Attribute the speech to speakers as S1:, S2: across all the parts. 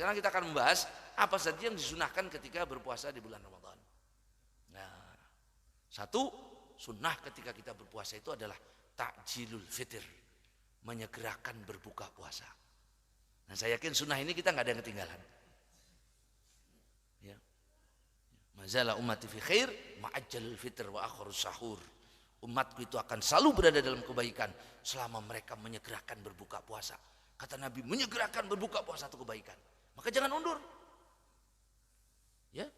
S1: Sekarang kita akan membahas apa saja yang disunahkan ketika berpuasa di bulan Ramadan. Nah, satu sunnah ketika kita berpuasa itu adalah takjilul fitr, menyegerakan berbuka puasa. Nah, saya yakin sunnah ini kita nggak ada yang ketinggalan. Ya. Mazala ummati fi khair ma'ajjalul fitr wa akhirus sahur. Umatku itu akan selalu berada dalam kebaikan selama mereka menyegerakan berbuka puasa. Kata Nabi, menyegerakan berbuka puasa itu kebaikan. Maka jangan undur. Ya.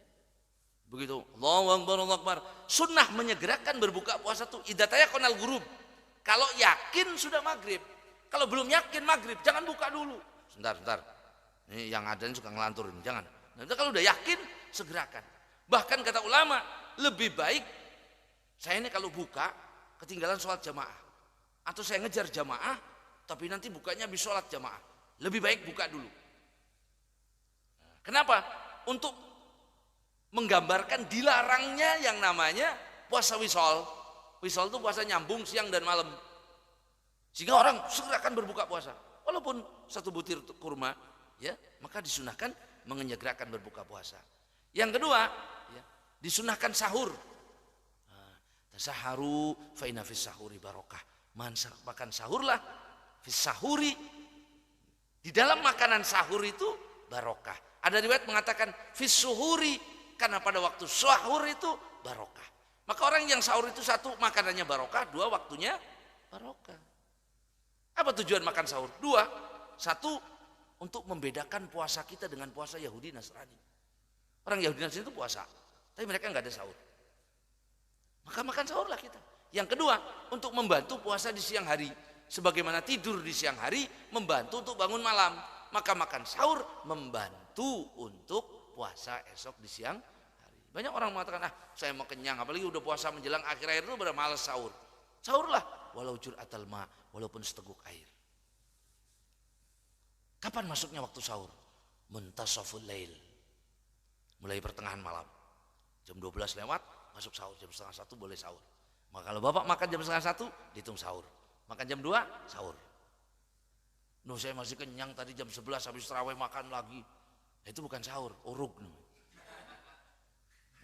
S1: Begitu. Allahu Akbar, Allahu Akbar. Sunnah menyegerakan berbuka puasa itu idataya konal gurub. Kalau yakin sudah maghrib. Kalau belum yakin maghrib, jangan buka dulu. Sebentar. Ini yang ada ini suka ngelanturin. Jangan. Nanti kalau udah yakin, segerakan. Bahkan kata ulama, lebih baik saya ini kalau buka, ketinggalan sholat jamaah. Atau saya ngejar jamaah, tapi nanti bukanya habis sholat jamaah. Lebih baik buka dulu. Kenapa? Untuk menggambarkan dilarangnya yang namanya puasa wisol. Wisol itu puasa nyambung siang dan malam. Sehingga orang segerakan berbuka puasa. Walaupun satu butir kurma, ya, maka disunahkan menyegerakan berbuka puasa. Yang kedua, ya, disunahkan sahur. Tasaharu fa inna fis sahuri barokah. Makan sahurlah fis sahuri. Di dalam makanan sahur itu barokah. Ada riwayat mengatakan fis suhuri, karena pada waktu sahur itu barokah. Maka orang yang sahur itu satu, makanannya barokah, dua, waktunya barokah. Apa tujuan makan sahur? Dua. Satu, untuk membedakan puasa kita dengan puasa Yahudi Nasrani. Orang Yahudi Nasrani itu puasa, tapi mereka nggak ada sahur. Maka makan sahurlah kita. Yang kedua, untuk membantu puasa di siang hari. Sebagaimana tidur di siang hari, membantu untuk bangun malam. Maka makan sahur membantu untuk puasa esok di siang hari. Banyak orang mengatakan, saya mau kenyang, apalagi udah puasa menjelang akhir-akhir itu udah malas sahur. Sahurlah, walau jur'atal ma, walaupun seteguk air. Kapan masuknya waktu sahur? Muntasaful lail. Mulai pertengahan malam. Jam 12 lewat, masuk sahur. Jam setengah 1 boleh sahur. Maka kalau bapak makan jam setengah 1, dihitung sahur. Makan jam 2, sahur. Saya masih kenyang tadi jam 11 habis tarawih makan lagi. Itu bukan sahur, urug.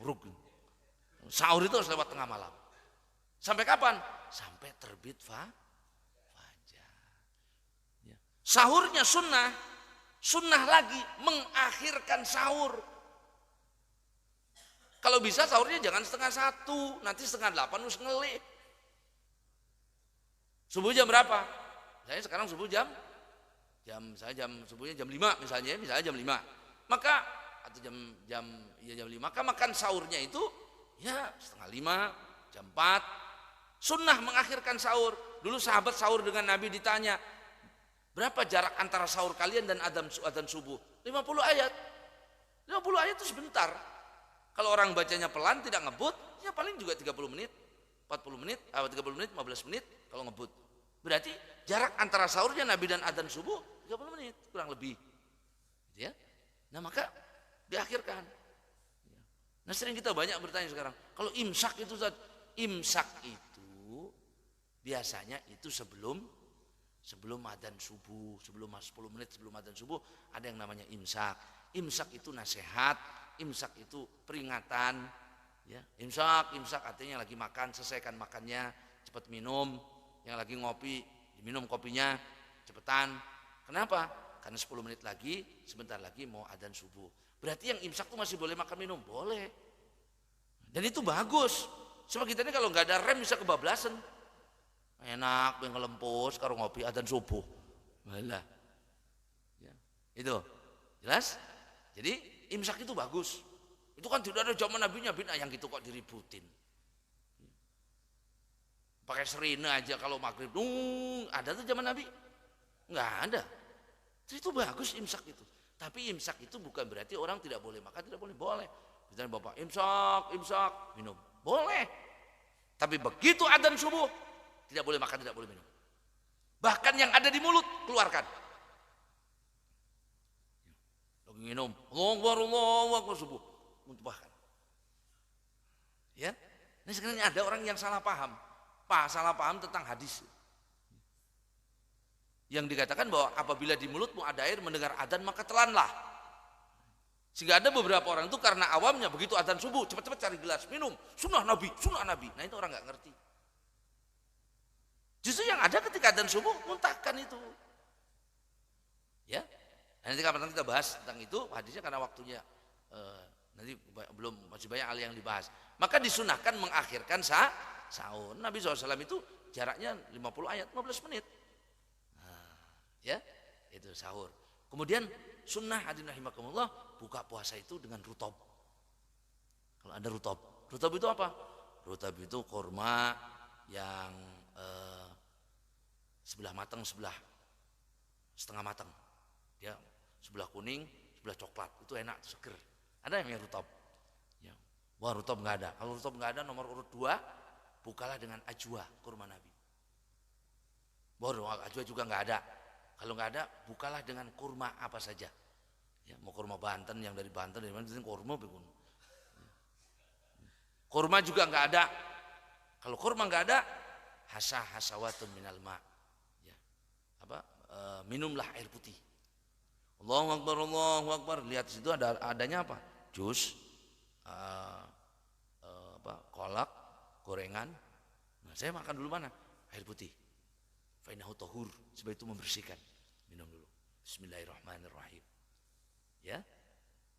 S1: Urug. Sahur itu harus lewat tengah malam. Sampai kapan? Sampai terbit fajar. Ya. Sahurnya sunnah. Sunnah lagi mengakhirkan sahur. Kalau bisa sahurnya jangan setengah 1, nanti setengah 8 harus ngelih. Subuh jam berapa? Saya sekarang subuh jam subuhnya jam 5 misalnya jam 5. Maka atau jam 5, maka makan sahurnya itu ya setengah 5, jam 4. Sunnah mengakhirkan sahur. Dulu sahabat sahur dengan Nabi ditanya, berapa jarak antara sahur kalian dan adzan subuh? 50 ayat. 50 ayat itu sebentar. Kalau orang bacanya pelan tidak ngebut, ya paling juga 30 menit, 40 menit, 30 menit, 15 menit kalau ngebut. Berarti jarak antara sahurnya Nabi dan adzan subuh 30 menit kurang lebih. Ya. Nah, maka diakhirkan. Nah, sering kita banyak bertanya sekarang, kalau imsak itu biasanya itu sebelum adzan subuh, 10 menit sebelum adzan subuh ada yang namanya imsak. Imsak itu nasihat, imsak itu peringatan, ya. Imsak artinya lagi makan, selesaikan makannya, cepat minum. Yang lagi ngopi, diminum kopinya, cepetan. Kenapa? Karena 10 menit lagi, sebentar lagi mau adzan subuh. Berarti yang imsak itu masih boleh makan minum? Boleh. Dan itu bagus. Sebab kita ini kalau nggak ada rem bisa kebablasan. Enak, pengen ngelempus, kalau ngopi adzan subuh. Malah. Ya. Itu. Jelas? Jadi imsak itu bagus. Itu kan tidak ada zaman Nabi-nya, yang gitu kok diributin. Pakai serina aja kalau maghrib. Ada tuh zaman Nabi? Enggak ada. Jadi itu bagus imsak itu. Tapi imsak itu bukan berarti orang tidak boleh makan, tidak boleh. Boleh. Misalnya bapak imsak, minum. Boleh. Tapi begitu adzan subuh, tidak boleh makan, tidak boleh minum. Bahkan yang ada di mulut, keluarkan. Lagi minum, Allahu Akbar subuh, muntahkan. Ya. Ini sekarang ada orang yang salah paham tentang hadis. Yang dikatakan bahwa apabila di mulutmu ada air mendengar adzan maka telanlah. Sehingga ada beberapa orang itu karena awamnya begitu adzan subuh cepat-cepat cari gelas minum, sunnah Nabi, sunnah Nabi. Nah itu orang nggak ngerti. Justru yang ada ketika adzan subuh muntahkan itu. Ya, nanti kapan kita bahas tentang itu hadisnya karena waktunya nanti belum masih banyak hal yang dibahas. Maka disunahkan mengakhirkan sahur. Nabi SAW itu jaraknya 50 ayat 15 menit. Nah, ya itu sahur. Kemudian sunnah hadirin rahimakumullah buka puasa itu dengan rutob. Kalau ada rutob itu apa? Rutob itu kurma yang sebelah matang, sebelah setengah matang. Ya, sebelah kuning, sebelah coklat. Itu enak, itu seger. Ada yang rutob. Ya. Wah, rutob nggak ada. Kalau rutob nggak ada, nomor urut 2 bukalah dengan ajwa, kurma Nabi. Wah, ajwa juga nggak ada. Kalau nggak ada, bukalah dengan kurma apa saja. Ya, mau kurma Banten, yang dari Banten, dari mana kurma, kurma juga nggak ada. Kalau kurma nggak ada, hasawatun minal ma. Ya, minumlah air putih. Allahu Akbar, Allahu Akbar. Lihat situ adanya apa? Jus, kolak, gorengan. Nah, saya makan dulu mana? Air putih. Fainahu tahur, sebab itu membersihkan. Minum dulu. Bismillahirrahmanirrahim. Ya.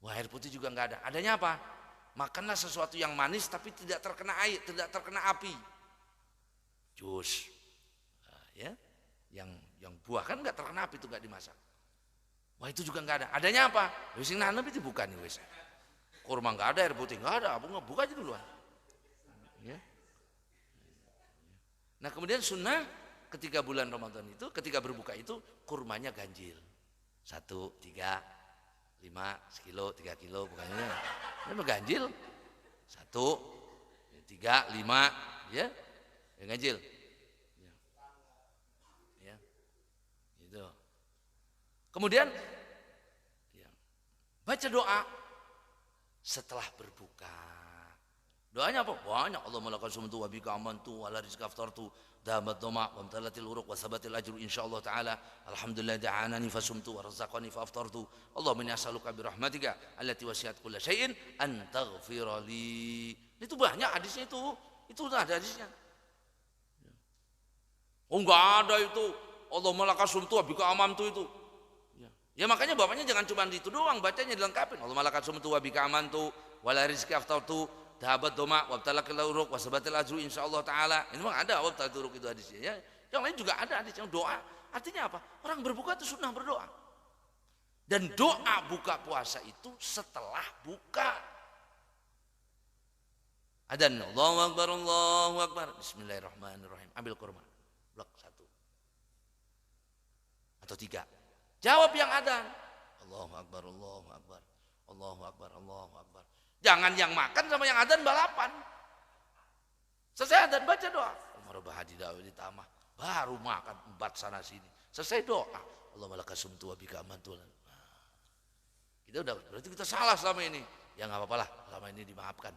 S1: Wah, air putih juga enggak ada. Adanya apa? Makanlah sesuatu yang manis tapi tidak terkena air, tidak terkena api. Jus. Nah, ya. Yang buah kan enggak terkena api, itu enggak dimasak. Wah, itu juga enggak ada. Adanya apa? Wis sing nanep itu bukan nih wis. Kurma enggak ada, air putih enggak ada, buka aja duluan. Ya. Nah, kemudian sunnah ketika bulan Ramadan itu, ketika berbuka itu kurmanya ganjil. 1, 3, 5, sekilo, 3 kilo bukannya. Ini ganjil. 1, 3, 5, ya. Ya ganjil. Ya. Ya. Itu. Kemudian ya, baca doa setelah berbuka. Doanya apa? Banyak. Allahumma lakal sumtu wa bika amantu wa la rizqa aftartu damat doma wa amtalatil uruq wa sabatil ajru insyaallah taala. Alhamdulillah da'anani fasumtu wa razaqani fa aftartu. Allahumma inni as'aluka bi rahmatika allati wasi'at kulla syai'in an taghfira li. Itu banyak hadisnya itu. Itu ada hadisnya. Oh enggak ada itu. Allahumma lakal sumtu wa bika amantu itu. Ya makanya bapaknya jangan cuma itu doang, bacanya dilengkapin. Allahumma lakal sumtu wa bika amantu wa la rizqa aftartu. Dahabat doma wabtalakil uruk wasabatil ajru insyaallah taala. Ini memang ada wabtalakil uruk itu hadisnya ya. Yang lain juga ada hadisnya doa. Artinya apa? Orang berbuka itu sunnah berdoa. Dan doa buka puasa itu setelah buka. Adzan Allahu Akbar, Allahu Akbar. Bismillahirrahmanirrahim. Ambil kurma. Blok 1 atau 3. Jawab yang adzan. Allahu Akbar, Allahu Akbar. Allahu Akbar, Allahu Akbar. Jangan yang makan sama yang adzan balapan. Selesai adzan baca doa. Marabah hadidawi ditamah. Baru makan 4 sana sini. Selesai doa. Allahumma lakal sumtu wa bika amantu. Kita udah berarti kita salah selama ini. Ya enggak apa-apa lah, selama ini dimaafkan.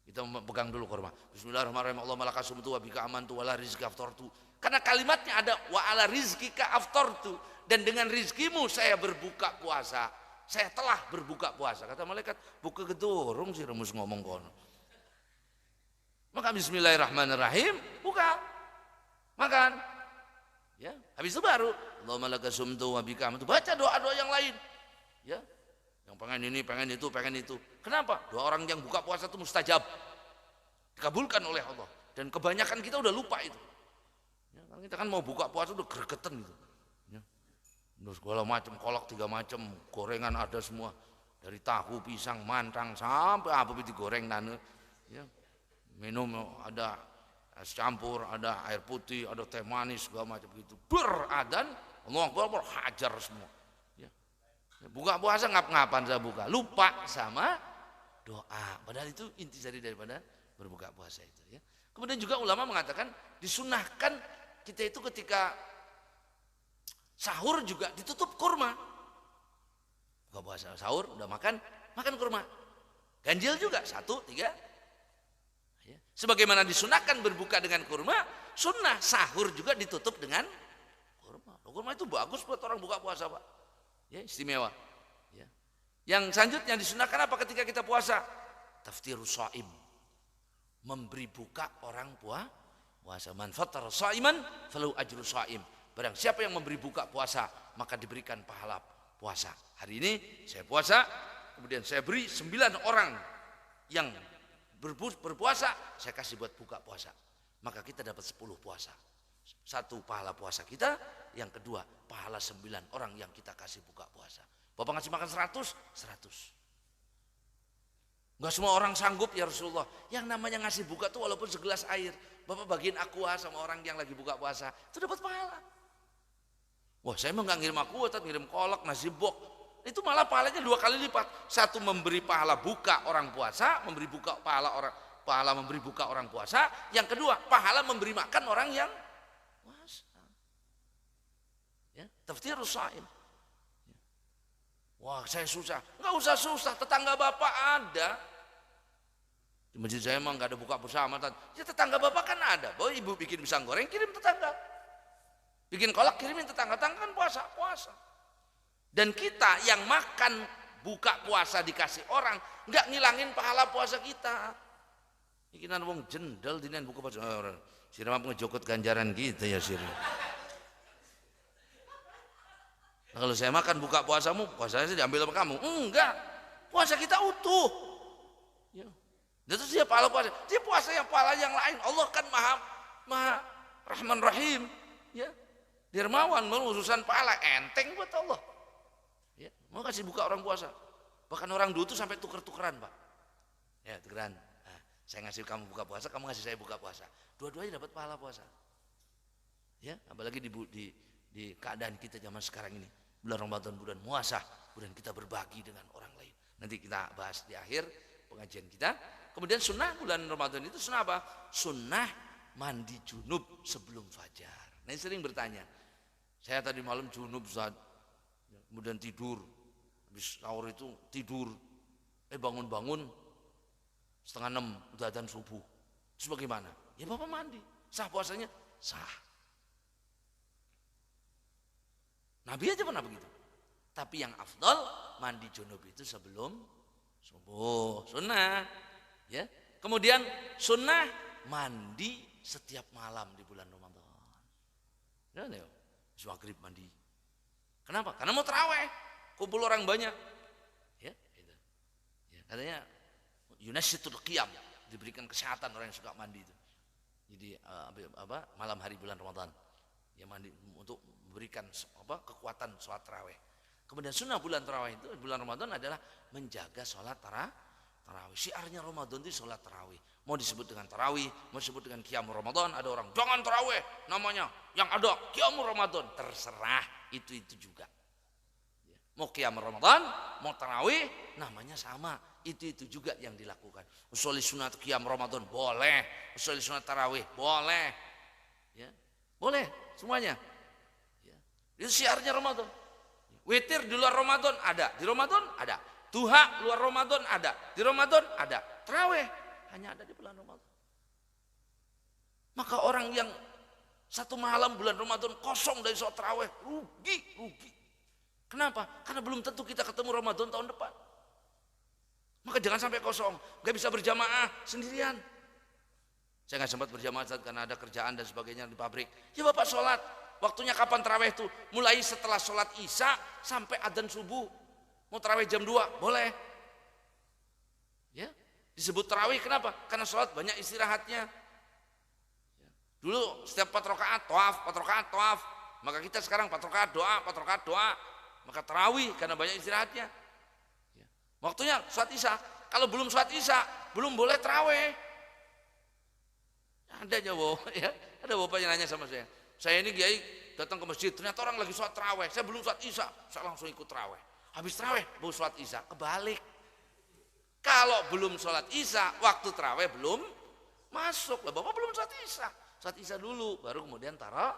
S1: Kita pegang dulu kurma. Bismillahirrahmanirrahim. Allahumma lakal sumtu wa bika amantu wa la rizqa aftartu. Karena kalimatnya ada wa ala rizqika aftartu, dan dengan rizkimu saya berbuka puasa. Saya telah berbuka puasa. Kata malaikat, buka gedorong sih remus ngomong kono. Maka bismillahirrahmanirrahim, buka. Makan. Ya, habis itu baru Allahumma laka sumtu wa bika amantu. Baca doa-doa yang lain. Ya. Yang pengen ini, pengen itu, pengen itu. Kenapa? Doa orang yang buka puasa itu mustajab. Dikabulkan oleh Allah. Dan kebanyakan kita udah lupa itu. Ya, kita kan mau buka puasa udah gregetan gitu. Terus segala macam kolak 3 macam, gorengan ada semua, dari tahu, pisang, mantang sampai apa itu digoreng nane, ya. Minum ada es campur, ada air putih, ada teh manis segala macam gitu. Beradzan, Allahu Akbar, hajar semua. Ya. Buka puasa ngap-ngapan saya buka, lupa sama doa. Padahal itu inti daripada berbuka puasa itu. Ya. Kemudian juga ulama mengatakan disunahkan kita itu ketika sahur juga ditutup kurma. Buka puasa sahur udah makan kurma. Ganjil juga 1, 3. Ya. Sebagaimana disunahkan berbuka dengan kurma, sunnah sahur juga ditutup dengan kurma. Kurma itu bagus buat orang buka puasa, Pak. Ya, istimewa. Ya. Yang selanjutnya disunahkan apa ketika kita puasa? Taftirus shaim, memberi buka orang puasa. Man fattara shaiman falahu ajru shaim. Barang siapa yang memberi buka puasa, maka diberikan pahala puasa. Hari ini saya puasa, kemudian saya beri 9 orang yang berpuasa, saya kasih buat buka puasa. Maka kita dapat 10 puasa. 1 pahala puasa kita, yang kedua pahala 9 orang yang kita kasih buka puasa. Bapak ngasih makan 100. Enggak semua orang sanggup ya Rasulullah. Yang namanya ngasih buka tuh walaupun segelas air, Bapak bagiin aqua sama orang yang lagi buka puasa, itu dapat pahala. Wah, saya mah nggak ngirim aqua, tapi ngirim kolak, nasi bok. Itu malah pahalanya 2 kali lipat. 1 memberi pahala buka orang puasa, memberi buka pahala memberi buka orang puasa. Yang kedua, pahala memberi makan orang yang puasa. Ya, taftirus shaim. Wah, saya susah. Nggak usah susah, tetangga Bapak ada. Di masjid saya emang nggak ada buka bersama. Ya tetangga Bapak kan ada. Bahwa ibu bikin pisang goreng, kirim tetangga. Bikin kolak, kirimin tetangga. Tetangga kan puasa. Dan kita yang makan buka puasa dikasih orang, nggak ngilangin pahala puasa kita. Ini kan wong jendel dinian buka puasa. Sira mampu ngejokot ganjaran kita ya sira. Nah, kalau saya makan buka puasamu, puasanya diambil sama kamu. Enggak. Puasa kita utuh. Ya. Itu dia pahala puasa. Dia puasa yang pahala yang lain. Allah kan maha Rahman Rahim. Ya. Dermawan, urusan pahala enteng buat Allah. Ya. Mau kasih buka orang puasa. Bahkan orang dulu tuh sampai tuker-tukeran, Pak. Ya, tukeran. Nah, saya ngasih kamu buka puasa, kamu ngasih saya buka puasa. Dua-duanya dapat pahala puasa. Ya, apalagi di keadaan kita zaman sekarang ini. Bulan Ramadan, bulan puasa, kemudian kita berbagi dengan orang lain. Nanti kita bahas di akhir pengajian kita. Kemudian sunnah bulan Ramadan itu sunnah apa? Sunnah mandi junub sebelum fajar. Nah, ini sering bertanya. Saya tadi malam junub Ustaz, kemudian tidur, habis sahur itu tidur, bangun-bangun 5:30 udah adzan subuh. Terus bagaimana? Ya Bapak mandi, sah puasanya? Sah. Nabi aja pernah begitu. Tapi yang afdal mandi junub itu sebelum subuh, sunnah. Ya. Kemudian sunnah mandi setiap malam di bulan Ramadan. Ya, maghrib mandi. Kenapa? Karena mau taraweh, kumpul orang banyak. Ya, gitu. Ya, katanya yunasyitul qiyam, diberikan kesehatan orang yang suka mandi itu. Jadi malam hari bulan Ramadan. Ya mandi untuk memberikan kekuatan sholat tarawih. Kemudian sunnah bulan tarawih itu bulan Ramadan adalah menjaga sholat tarawih. Syiarnya Ramadan itu sholat tarawih. Mau disebut dengan tarawih, mau disebut dengan qiyamul Ramadan. Ada orang jangan tarawih namanya, yang ada qiyamul Ramadan. Terserah, itu juga. Mau qiyamul Ramadan, mau tarawih, namanya sama. Itu juga yang dilakukan. Usholi sunat qiyamul Ramadan boleh, usholi sunat tarawih boleh, ya boleh semuanya. Ya. Itu syiarnya Ramadan. Witir di luar Ramadan ada, di Ramadan ada. Duha luar Ramadan ada, di Ramadan ada. Tarawih hanya ada di bulan Ramadan. Maka orang yang satu malam bulan Ramadan kosong dari sholat tarawih rugi. Kenapa? Karena belum tentu kita ketemu Ramadan tahun depan. Maka jangan sampai kosong, gak bisa berjamaah sendirian. Saya nggak sempat berjamaah karena ada kerjaan dan sebagainya di pabrik. Ya Bapak sholat, waktunya kapan tarawih itu? Mulai setelah sholat isya sampai adzan subuh. Mau tarawih jam 2 boleh. Ya, disebut tarawih kenapa? Karena sholat banyak istirahatnya. Ya. Dulu setiap 4 rakaat tawaf. Maka kita sekarang 4 rakaat doa. Maka tarawih karena banyak istirahatnya. Ya. Waktunya sholat isya. Kalau belum sholat isya belum boleh tarawih. Ada jawab, ya. Ada bapak yang nanya sama saya. Saya ini kiai datang ke masjid, ternyata orang lagi sholat tarawih. Saya belum sholat isya, saya langsung ikut tarawih. Habis tarawih, baru sholat isya. Kebalik. Kalau belum sholat isya, waktu tarawih belum masuk. Lah bapak belum sholat isya. Sholat isya dulu, baru kemudian tarawih.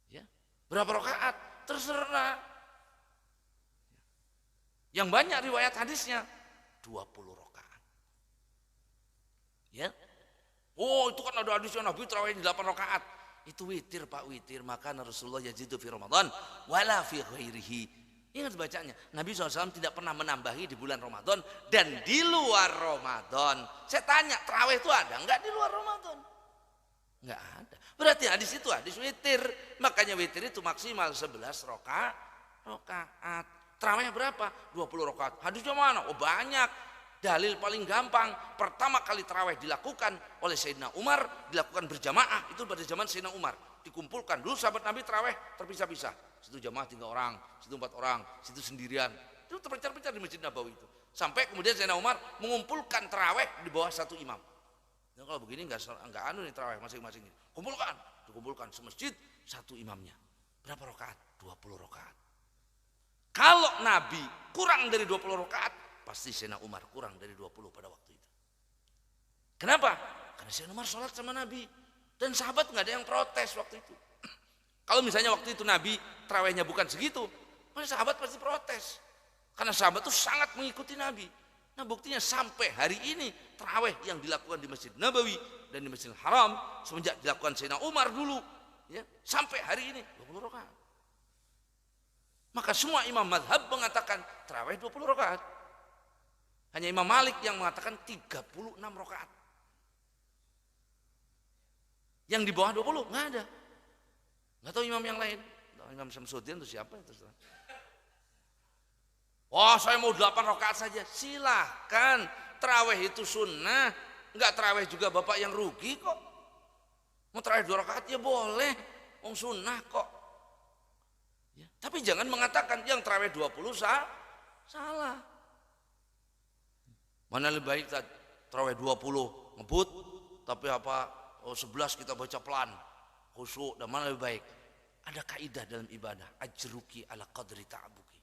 S1: Ya. Berapa rakaat? Terserah. Yang banyak riwayat hadisnya 20 rakaat. Ya. Oh itu kan ada hadisnya Nabi tarawih 8 rakaat. Itu witir Pak, witir. Maka Rasulullah yazidu fi Ramadan wala fi ghairihi. Ingat bacanya, Nabi SAW tidak pernah menambahi di bulan Ramadan dan di luar Ramadan. Saya tanya, tarawih itu ada enggak di luar Ramadan? Enggak ada. Berarti hadis itu hadis witir. Makanya witir itu maksimal 11 rakaat. Tarawihnya berapa? 20 rakaat. Hadisnya mana? Oh banyak. Dalil paling gampang, pertama kali tarawih dilakukan oleh Sayyidina Umar, dilakukan berjamaah, itu pada zaman Sayyidina Umar. Dikumpulkan, dulu sahabat Nabi tarawih terpisah-pisah. Situ jamaah 3 orang, situ 4 orang, situ sendirian. Itu terpencar-pencar di Masjid Nabawi itu. Sampai kemudian Sayyidina Umar mengumpulkan tarawih di bawah satu imam. Nah, kalau begini enggak anu nih tarawih masing-masing. Dikumpulkan semasjid satu imamnya. Berapa rakaat? 20 rakaat. Kalau Nabi kurang dari 20 rakaat, pasti Sayyidina Umar kurang dari 20 pada waktu itu. Kenapa? Karena Sayyidina Umar sholat sama Nabi. Dan sahabat nggak ada yang protes waktu itu. Kalau misalnya waktu itu Nabi tarawihnya bukan segitu, maka sahabat pasti protes. Karena sahabat itu sangat mengikuti Nabi. Nah buktinya sampai hari ini tarawih yang dilakukan di Masjid Nabawi dan di Masjidil Haram semenjak dilakukan Sayyidina Umar dulu, ya, sampai hari ini 20 rakaat. Maka semua imam mazhab mengatakan tarawih 20 rakaat. Hanya Imam Malik yang mengatakan 36 rakaat. Yang di bawah 20 nggak ada. Nggak tahu imam yang lain. Imam Syamsuddin itu siapa itu? Wah, saya mau 8 rakaat saja. Silahkan. Tarawih itu sunnah. Enggak tarawih juga bapak yang rugi kok. Mau tarawih 2 rakaat ya boleh. Wong sunnah kok. Ya, tapi jangan mengatakan yang tarawih 20 salah. Mana lebih baik tarawih 20 ngebut, tapi 11 kita baca pelan, khusyuk, dan mana lebih baik? Ada kaidah dalam ibadah, ajruki ala qadri ta'abuki.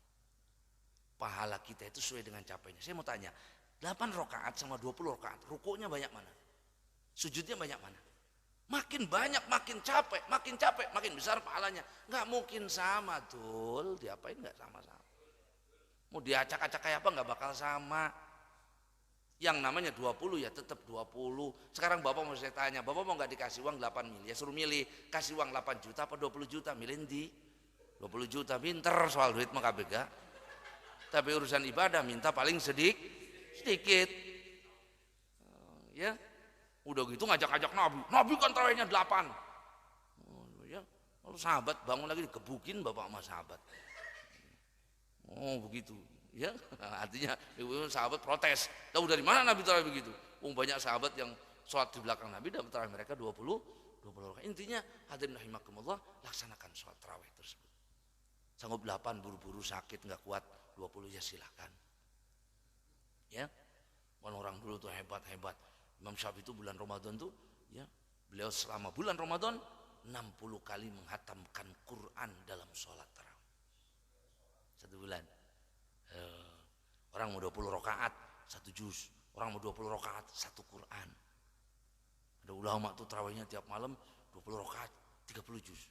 S1: Pahala kita itu sesuai dengan capainya. Saya mau tanya, 8 rakaat sama 20 rakaat, rukuknya banyak mana? Sujudnya banyak mana? Makin banyak, makin capek, makin besar pahalanya. Nggak mungkin sama, Dul. Diapain nggak sama-sama? Mau diacak-acak kayak apa nggak bakal sama. Yang namanya 20 ya tetap 20. Sekarang Bapak mau saya tanya, Bapak mau nggak dikasih uang 8 miliar? Suruh milih, kasih uang 8 juta apa 20 juta? Milih di 20 juta, pinter soal duit mah KBG. Tapi urusan ibadah minta paling sedikit. Ya, udah gitu ngajak-ngajak Nabi kan tarawihnya 8. Ya, lalu sahabat bangun lagi dikebukin Bapak sama sahabat. Oh begitu. Ya, artinya sahabat protes. Tahu dari mana Nabi tarawih begitu? Banyak sahabat yang sholat di belakang Nabi dan tarawih mereka 20 rakaat. Intinya hadirin rahimakumullah, laksanakan sholat tarawih tersebut. Sanggup 8 buru-buru sakit nggak kuat 20 ya silahkan. Ya, orang dulu tuh hebat. Imam Syafi'i itu bulan Ramadan tuh, ya, beliau selama bulan Ramadan 60 kali menghatamkan Quran dalam sholat tarawih. 1 bulan. Orang mau 20 rakaat 1 juz, orang mau 20 rakaat 1 Quran. Ada ulama tuh tarawihnya tiap malam 20 rakaat 30 juz.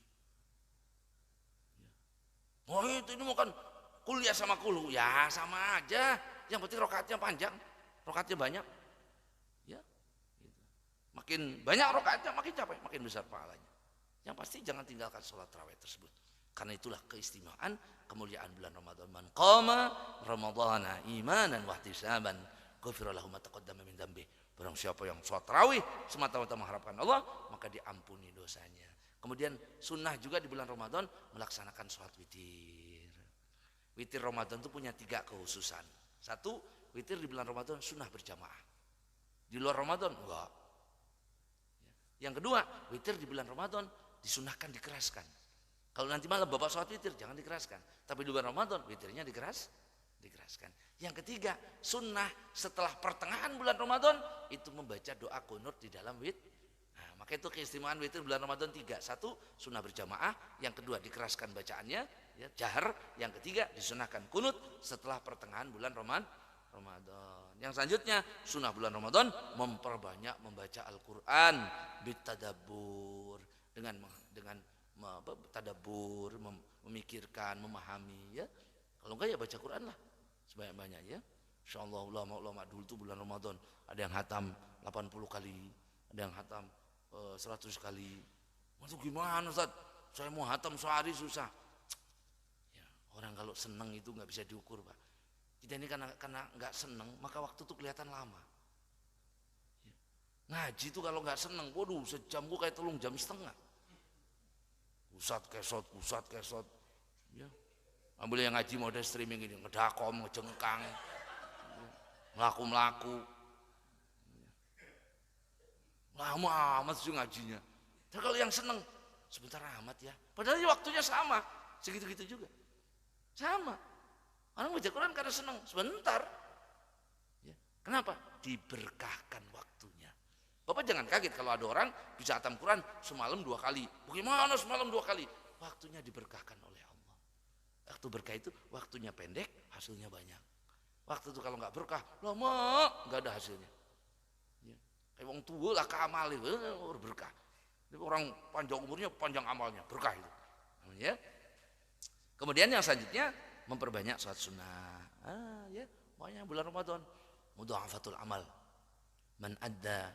S1: Oh itu ini bukan kuliah sama kulu, ya sama aja. Yang penting rakaatnya panjang, rakaatnya banyak. Ya, gitu. Makin banyak rakaatnya makin capek, makin besar pahalanya. Yang pasti jangan tinggalkan sholat tarawih tersebut. Karena itulah keistimewaan kemuliaan bulan Ramadan. Man qama ramadhana imanan wa ihtisaban ghufira lahu ma taqaddama min dzambi. Barang siapa yang sholat tarawih semata-mata mengharapkan Allah, maka diampuni dosanya. Kemudian sunnah juga di bulan Ramadan melaksanakan sholat witir. Witir Ramadan itu punya 3 kekhususan. 1, witir di bulan Ramadan sunnah berjamaah. Di luar Ramadan enggak. Yang kedua, witir di bulan Ramadan disunahkan dikeraskan. Kalau nanti malam Bapak sholat witir jangan dikeraskan. Tapi di bulan Ramadan witirnya dikeraskan. Yang ketiga, sunnah setelah pertengahan bulan Ramadan itu membaca doa kunut di dalam witir. Nah, maka itu keistimewaan witir bulan Ramadan 3. 1, sunnah berjamaah. Yang kedua, dikeraskan bacaannya, ya, jahar. Yang ketiga, disunahkan kunut setelah pertengahan bulan Ramadan. Yang selanjutnya, sunnah bulan Ramadan memperbanyak membaca Al-Quran bitadabbur, dengan tadabbur, memikirkan, memahami, ya. Kalau enggak ya baca Quran lah sebanyak-banyak, ya. Insyaallah ulama dulu tuh bulan Ramadan ada yang hatam 80 kali, ada yang hatam 100 kali. Itu gimana Ustaz? Saya mau hatam sehari susah. Ya, Orang kalau seneng itu nggak bisa diukur, Pak. Kita ini karena nggak seneng, maka waktu itu kelihatan lama. Ngaji itu kalau nggak seneng, waduh, sejam gua kayak 3 jam setengah. Pusat kesot, ya. Ambil yang ngaji mode streaming ini, ngedakom, ngejengkang, melaku, lama amat sih ngajinya. Dan kalau yang seneng, sebentar amat ya. Padahal waktunya sama, segitu-gitu juga. Sama. Orang baca Quran karena senang, sebentar. Ya. Kenapa? Diberkahkan waktunya. Bapak jangan kaget kalau ada orang bisa khatam Quran semalam 2 kali. Bagaimana semalam 2 kali? Waktunya diberkahkan oleh Allah. Waktu berkah itu waktunya pendek, hasilnya banyak. Waktu itu kalau nggak berkah, lama nggak ada hasilnya. Ya. Kayak orang tua lah keamal itu berkah. Orang panjang umurnya, panjang amalnya, berkah itu. Ya. Kemudian yang selanjutnya memperbanyak sholat sunnah. Ya, pokoknya bulan Ramadan mudha'afatul amal. Man adda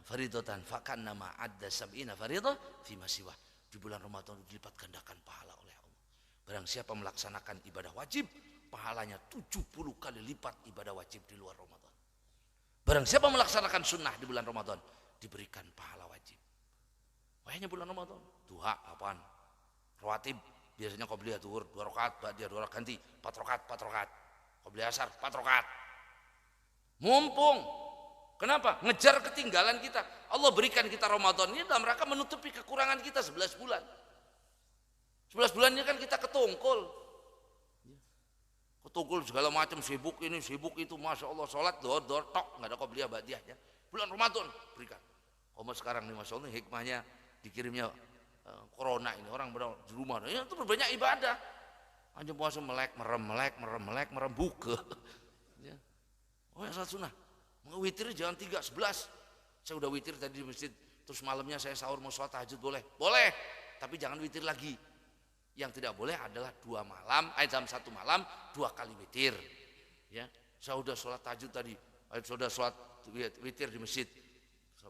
S1: faridatan fakannama adda sab'ina faridah fi masiwah. Di bulan Ramadan dilipat gandakan pahala oleh Allah. Barang siapa melaksanakan ibadah wajib, pahalanya 70 kali lipat ibadah wajib di luar Ramadan. Barang siapa melaksanakan sunnah di bulan Ramadan, diberikan pahala wajib. Pokoknya bulan Ramadan, duha apaan? Rawatib. Biasanya qobliyah zuhur 2 rakaat, ba'diyah 2 rakaat, ganti 4 rakaat. Qobliyah asar 4 rakaat. Mumpung. Kenapa? Ngejar ketinggalan kita. Allah berikan kita Ramadan ini dalam rangka menutupi kekurangan kita 11 bulan. 11 bulan ini kan kita ketungkul. Ketungkul segala macam, sibuk ini, sibuk itu, Masya Allah, sholat, dor, tok, nggak ada qobliyah, ba'diyahnya. Bulan Ramadan berikan. Kalau sekarang nih Masya Allah, hikmahnya dikirimnya corona ini, orang di rumah ya, itu berbanyak ibadah. Anjing puasa melek merem buka. Ya. Oh ya salat sunnah. Mau witir jangan 3, 11. Saya udah witir tadi di masjid, terus malamnya saya sahur mau sholat tahajud boleh? Boleh, tapi jangan witir lagi. Yang tidak boleh adalah 2 malam, dalam 1 malam 2 kali witir. Ya, saya udah sholat tahajud tadi, saya udah sholat witir di masjid.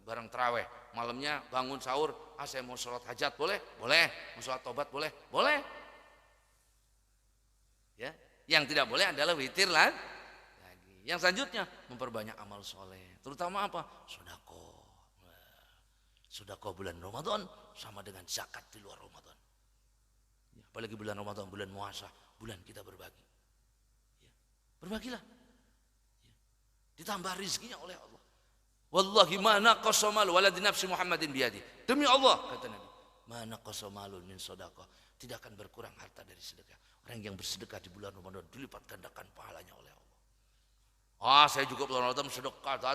S1: Barang terawih, malamnya bangun sahur, saya mau sholat hajat boleh? Boleh. Mau sholat tobat boleh? Boleh. Ya, yang tidak boleh adalah witir lagi. Yang selanjutnya memperbanyak amal soleh, terutama apa? Sedekah. Sedekah bulan Ramadan sama dengan zakat di luar Ramadan. Ya, apalagi bulan Ramadan, bulan puasa, bulan kita berbagi. Ya, berbagilah. Ya, ditambah rizkinya oleh Allah. Wallahi ma naqasa mal waladi nafsi Muhammadin biyadi. Demi Allah kata Nabi, ma naqasa malun min sedekah. Tidak akan berkurang harta dari sedekah. Orang yang bersedekah di bulan Ramadan dilipat gandakan pahalanya oleh Allah. Saya juga bulan Ramadan sedekah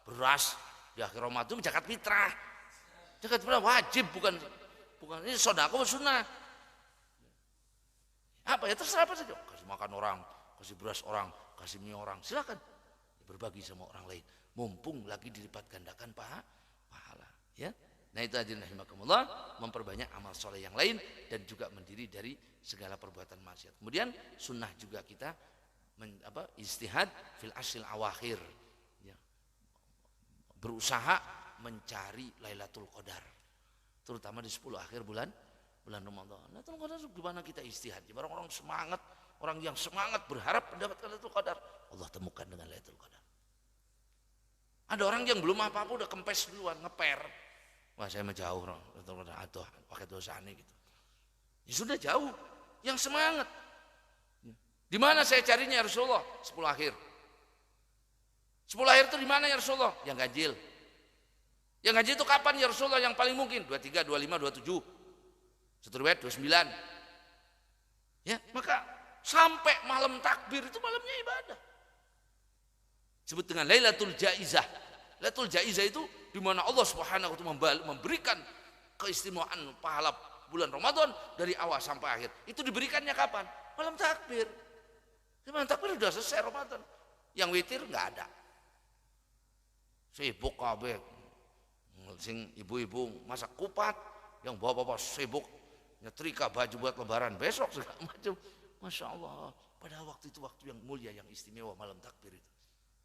S1: beras di akhir Ramadan zakat fitrah. Zakat fitrah wajib bukan ini sedekah sunnah. Apa ya terserah apa saja. Kasih makan orang, kasih beras orang, kasih mie orang, silakan. Berbagi sama orang lain. Mumpung lagi dilipat gandakan pahala, ya. Nah itu hadirin rahimakumullah, memperbanyak amal soleh yang lain dan juga mendiri dari segala perbuatan maksiat. Kemudian sunnah juga kita istihad fil ashil awakhir, ya. Berusaha mencari Lailatul Qadar, terutama di 10 akhir bulan Ramadan. Lailatul Qadar gimana kita istihad? Orang-orang semangat, orang yang semangat berharap mendapatkan Lailatul Qadar, Allah temukan dengan Lailatul Qadar. Ada orang yang belum apa-apa udah kempes duluan, ngeper. Wah saya menjauh, atau pakai dosa ini gitu. Ya sudah jauh, yang semangat. Di mana saya carinya ya Rasulullah? 10 akhir. 10 akhir itu di mana ya Rasulullah? Yang ganjil. Yang ganjil itu kapan ya Rasulullah? Yang paling mungkin 23, 25, 27. Satu riwayat 29. Ya, maka sampai malam takbir itu malamnya ibadah. Disebut dengan Lailatul Jaizah. Lailatul Jaizah itu di mana Allah Subhanahu wa taala memberikan keistimewaan pahala bulan Ramadan dari awal sampai akhir. Itu diberikannya kapan? Malam takbir. Malam takbir sudah selesai Ramadan. Yang witir enggak ada. Sibuk kabeh. Sing ibu-ibu masak kupat, yang bapak-bapak sibuk nyetrika baju buat lebaran besok segala macam. Masya Allah. Padahal waktu itu waktu yang mulia, yang istimewa malam takbir itu.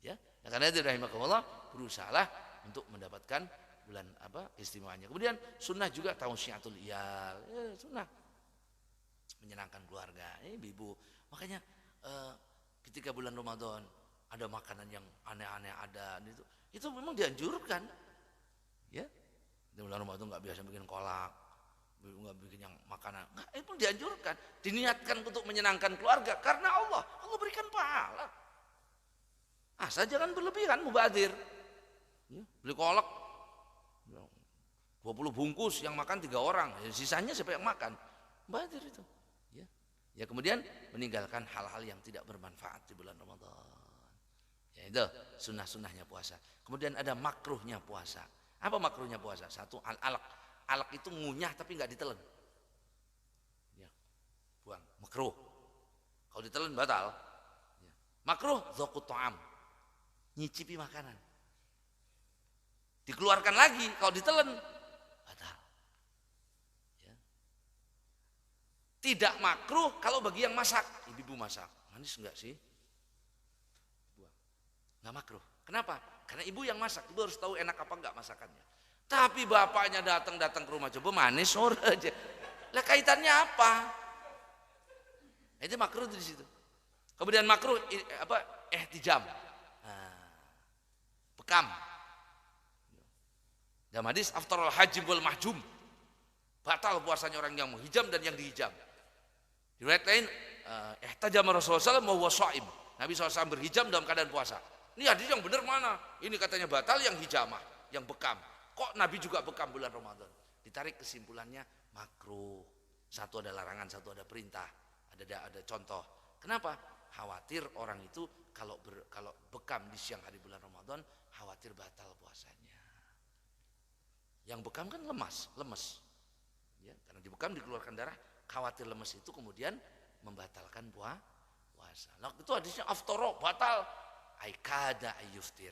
S1: Ya, karena itu rahimakumullah, berusahalah untuk mendapatkan bulan istimewanya. Kemudian sunnah juga tausyiatul iyal, sunnah menyenangkan keluarga. Ibu, makanya ketika bulan Ramadan ada makanan yang aneh-aneh ada itu memang dianjurkan. Ya, di bulan Ramadan nggak biasa bikin kolak, nggak bikin yang makanan, nggak, itu dianjurkan, diniatkan untuk menyenangkan keluarga karena Allah berikan pahala. Asal jangan berlebihan mubazir. Ya, beli kolak 20 bungkus yang makan 3 orang, sisanya siapa yang makan? Mubazir itu. Ya kemudian meninggalkan hal-hal yang tidak bermanfaat di bulan Ramadan. Ya itu sunnah-sunnahnya puasa. Kemudian ada makruhnya puasa. Apa makruhnya puasa? Satu, al-alaq. Alaq itu ngunyah tapi nggak ditelan. Ya, buang. Makruh. Kalau ditelan batal. Ya. Makruh dzaqut ta'am. Nyicipi makanan. Dikeluarkan lagi kalau ditelan batal. Ya. Tidak makruh kalau bagi yang masak. Ibu masak. Manis enggak sih? Buang. Enggak makruh. Kenapa? Karena ibu yang masak, ibu harus tahu enak apa enggak masakannya. Tapi bapaknya datang ke rumah, coba manis sore aja. Lah kaitannya apa? Itu makruh di situ. Kemudian makruh ihtijam. Bekam. Dalam hadis aftarul hajim wal mahjum. Batal puasanya orang yang menghijam dan yang dihijam. Di riwayat lain ihtajama Rasulullah SAW wa shaim. Nabi SAW berhijam dalam keadaan puasa. Ini hadis yang benar mana? Ini katanya batal yang hijamah, yang bekam. Kok Nabi juga bekam bulan Ramadan? Ditarik kesimpulannya makruh. Satu ada larangan, satu ada perintah. Ada contoh. Kenapa? Khawatir orang itu kalau bekam di siang hari bulan Ramadan, khawatir batal puasanya. Yang bekam kan lemes. Ya, karena dibekam dikeluarkan darah, khawatir lemes itu kemudian membatalkan puasa. Nah, itu hadisnya aftara batal. Aikada ayyuftir,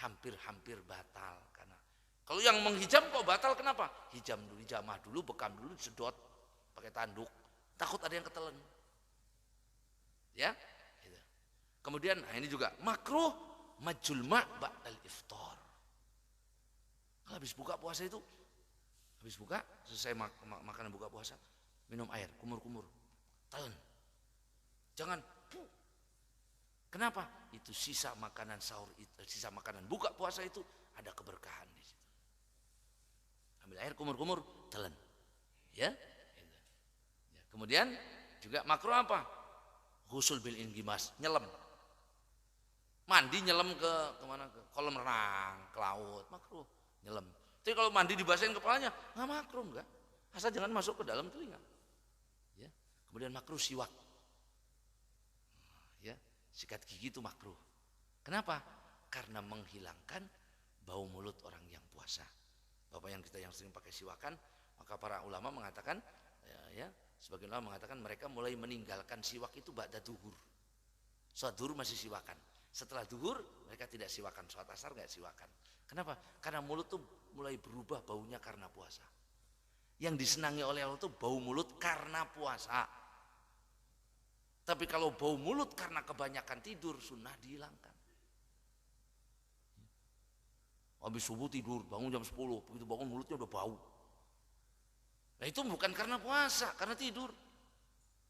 S1: hampir batal. Karena kalau yang menghijam kok batal, kenapa? Hijamah dulu, bekam dulu, sedot pakai tanduk, takut ada yang ketelan. Ya, gitu. Kemudian ini juga makruh majul ma' ba'dal iftar. Kalau habis buka puasa itu, selesai makanan buka puasa, minum air, kumur, telan. Jangan. Kenapa? Itu sisa makanan sahur itu, sisa makanan buka puasa itu ada keberkahan di situ. Ambil air kumur, telan. Ya. Kemudian juga makruh apa? Ghusul bil inggimas, nyelam. Mandi nyelam ke kemana? Ke kolam renang, ke laut, makruh, nyelam. Tapi kalau mandi dibasahin kepalanya, nggak makruh enggak. Asal jangan masuk ke dalam telinga. Ya. Kemudian makruh siwak. Ya. Sikat gigi itu makruh. Kenapa? Karena menghilangkan bau mulut orang yang puasa. Bapak yang sering pakai siwakan, maka para ulama mengatakan, sebagian ulama mengatakan mereka mulai meninggalkan siwak itu ba'da duhur. Sholat duhur masih siwakan. Setelah duhur mereka tidak siwakan. Sholat asar nggak siwakan. Kenapa? Karena mulut tuh mulai berubah baunya karena puasa. Yang disenangi oleh Allah itu bau mulut karena puasa. Tapi kalau bau mulut karena kebanyakan tidur, sunnah dihilangkan. Habis subuh tidur, bangun jam 10, begitu bangun mulutnya udah bau. Nah itu bukan karena puasa, karena tidur.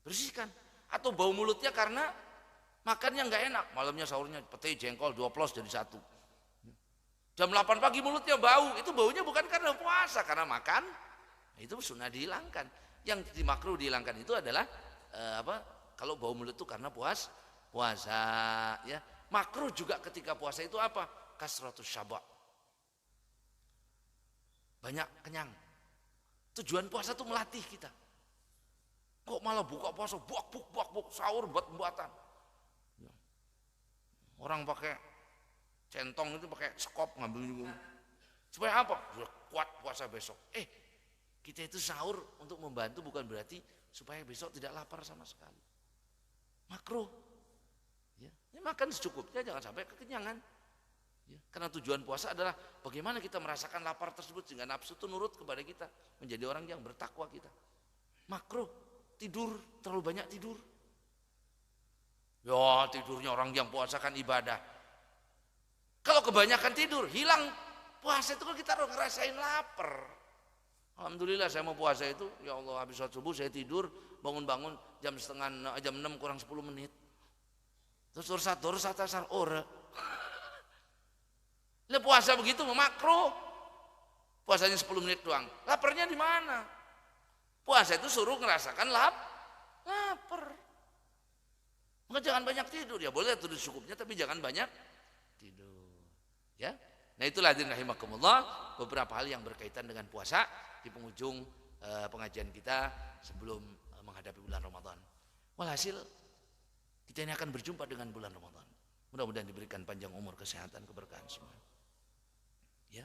S1: Bersihkan. Atau bau mulutnya karena makannya nggak enak. Malamnya sahurnya pete, jengkol, 2 plos jadi 1. Jam 8 pagi mulutnya bau, itu baunya bukan karena puasa, karena makan. Nah, itu sunnah dihilangkan. Yang dimakruh dihilangkan itu adalah kalau bau mulut itu karena puasa, ya. Makruh juga ketika puasa itu apa? Kasratus syaba'. Banyak kenyang. Tujuan puasa itu melatih kita. Kok malah buka puasa buak sahur buat-buatan. Orang pakai centong itu pakai skop ngambil juga. Supaya apa? Sudah kuat puasa besok. Kita itu sahur untuk membantu bukan berarti supaya besok tidak lapar sama sekali. Makruh. Ya, makan secukupnya, jangan sampai kekenyangan. Ya, karena tujuan puasa adalah bagaimana kita merasakan lapar tersebut sehingga nafsu itu nurut kepada kita, menjadi orang yang bertakwa kita. Makruh tidur, terlalu banyak tidur. Ya, tidurnya orang yang puasa kan ibadah. Kalau kebanyakan tidur, hilang puasa itu kan kita ngerasain lapar. Alhamdulillah saya mau puasa itu, ya Allah habis sholat subuh saya tidur, bangun-bangun jam 6 kurang 10 menit. Terus terus asar ora. Lah puasa begitu makruh. Puasanya 10 menit doang. Laparnya di mana? Puasa itu suruh ngerasakan lapar. Maka jangan banyak tidur, ya boleh tidur cukupnya tapi jangan banyak tidur. Ya. Nah itulah hadirin rahimakumullah beberapa hal yang berkaitan dengan puasa di penghujung pengajian kita sebelum menghadapi bulan Ramadan. Walhasil kita ini akan berjumpa dengan bulan Ramadan. Mudah-mudahan diberikan panjang umur, kesehatan, keberkahan semua. Ya.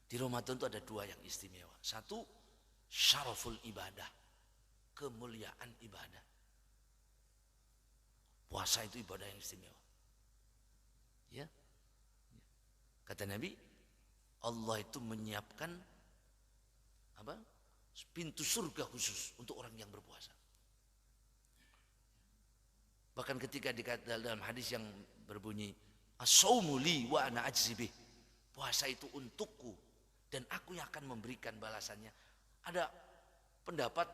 S1: Di Ramadan itu ada dua yang istimewa. Satu, syaraful ibadah, kemuliaan ibadah. Puasa itu ibadah yang istimewa. Ya. Kata Nabi, Allah itu menyiapkan apa? Pintu surga khusus untuk orang yang berpuasa. Bahkan ketika dalam hadis yang berbunyi as-saumu li wa ana ajzi bih. Puasa itu untukku dan aku yang akan memberikan balasannya. Ada pendapat